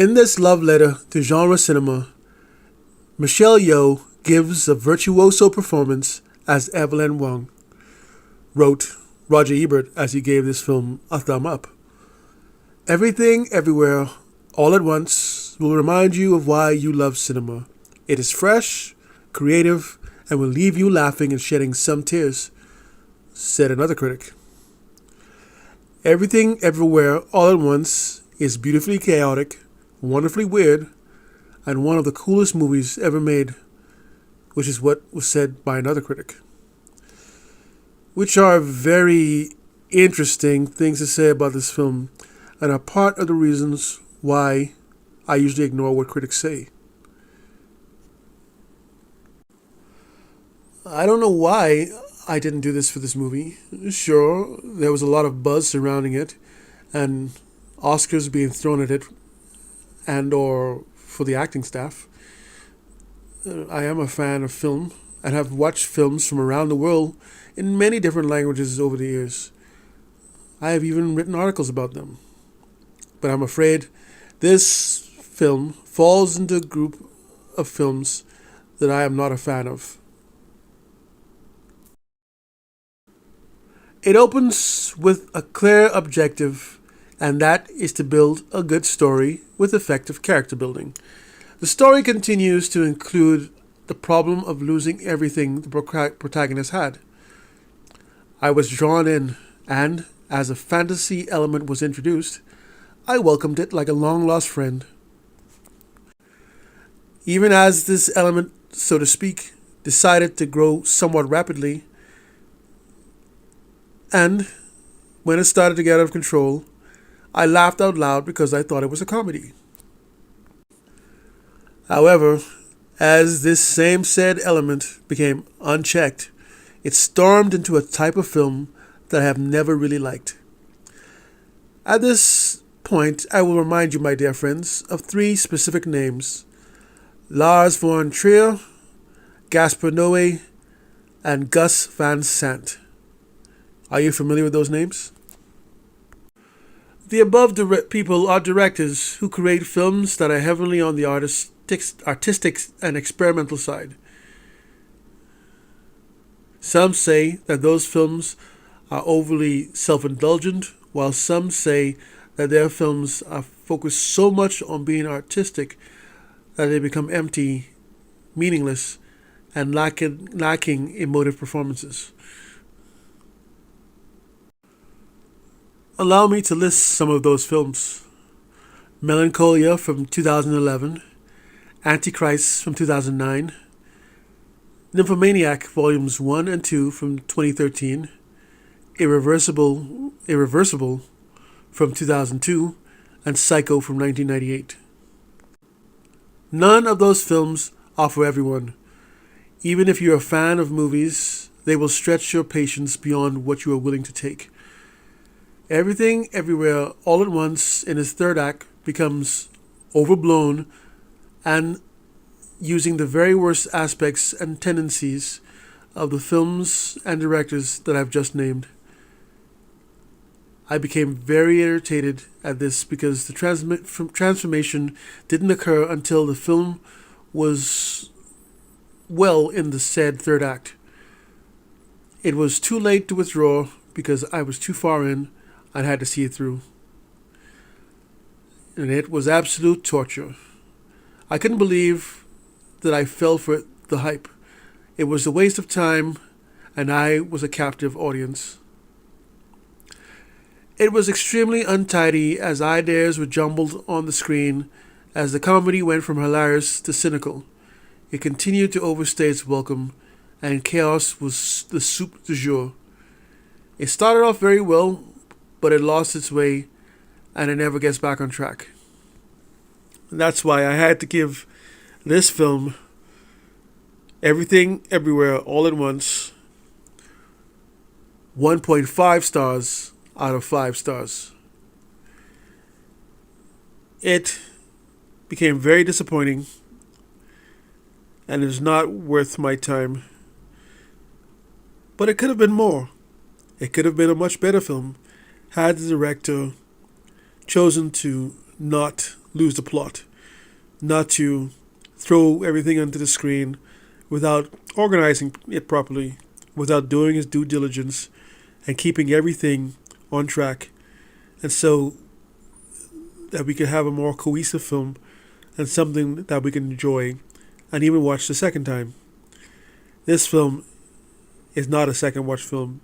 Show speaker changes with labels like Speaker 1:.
Speaker 1: In this love letter to genre cinema, Michelle Yeoh gives a virtuoso performance as Evelyn Wang, wrote Roger Ebert as he gave this film a thumb up. Everything, everywhere, all at once will remind you of why you love cinema. It is fresh, creative, and will leave you laughing and shedding some tears, said another critic. Everything, everywhere, all at once is beautifully chaotic, wonderfully weird, and one of the coolest movies ever made, which is what was said by another critic. Which are very interesting things to say about this film, and are part of the reasons why I usually ignore what critics say. I don't know why I didn't do this for this movie. Sure, there was a lot of buzz surrounding it, and Oscars being thrown at it, and or for the acting staff. I am a fan of film and have watched films from around the world in many different languages over the years. I have even written articles about them. But I'm afraid this film falls into a group of films that I am not a fan of. It opens with a clear objective, and that is to build a good story with effective character building. The story continues to include the problem of losing everything the protagonist had. I was drawn in, and as a fantasy element was introduced, I welcomed it like a long-lost friend. Even as this element, so to speak, decided to grow somewhat rapidly, and when it started to get out of control, I laughed out loud because I thought it was a comedy. However, as this same said element became unchecked, it stormed into a type of film that I have never really liked. At this point, I will remind you, my dear friends, of three specific names: Lars von Trier, Gaspar Noé, and Gus Van Sant. Are you familiar with those names? The above people are directors who create films that are heavily on the artistic and experimental side. Some say that those films are overly self-indulgent, while some say that their films are focused so much on being artistic that they become empty, meaningless, and lacking emotive performances. Allow me to list some of those films: Melancholia from 2011, Antichrist from 2009, Nymphomaniac Volumes 1 and 2 from 2013, Irreversible from 2002, and Psycho from 1998. None of those films are for everyone. Even if you're a fan of movies, they will stretch your patience beyond what you are willing to take. Everything, Everywhere, All at Once in his third act becomes overblown and using the very worst aspects and tendencies of the films and directors that I've just named. I became very irritated at this because the transformation didn't occur until the film was well in the said third act. It was too late to withdraw because I was too far in. I had to see it through. And it was absolute torture. I couldn't believe that I fell for the hype. It was a waste of time, and I was a captive audience. It was extremely untidy as ideas were jumbled on the screen as the comedy went from hilarious to cynical. It continued to overstay its welcome, and chaos was the soup du jour. It started off very well, but it lost its way, and it never gets back on track. And that's why I had to give this film, Everything, Everywhere, All at Once, 1.5 stars out of 5 stars. It became very disappointing, and it is not worth my time. But it could have been more. It could have been a much better film had the director chosen to not lose the plot, not to throw everything onto the screen without organizing it properly, without doing his due diligence and keeping everything on track, and so that we can have a more cohesive film and something that we can enjoy and even watch the second time. This film is not a second watch film.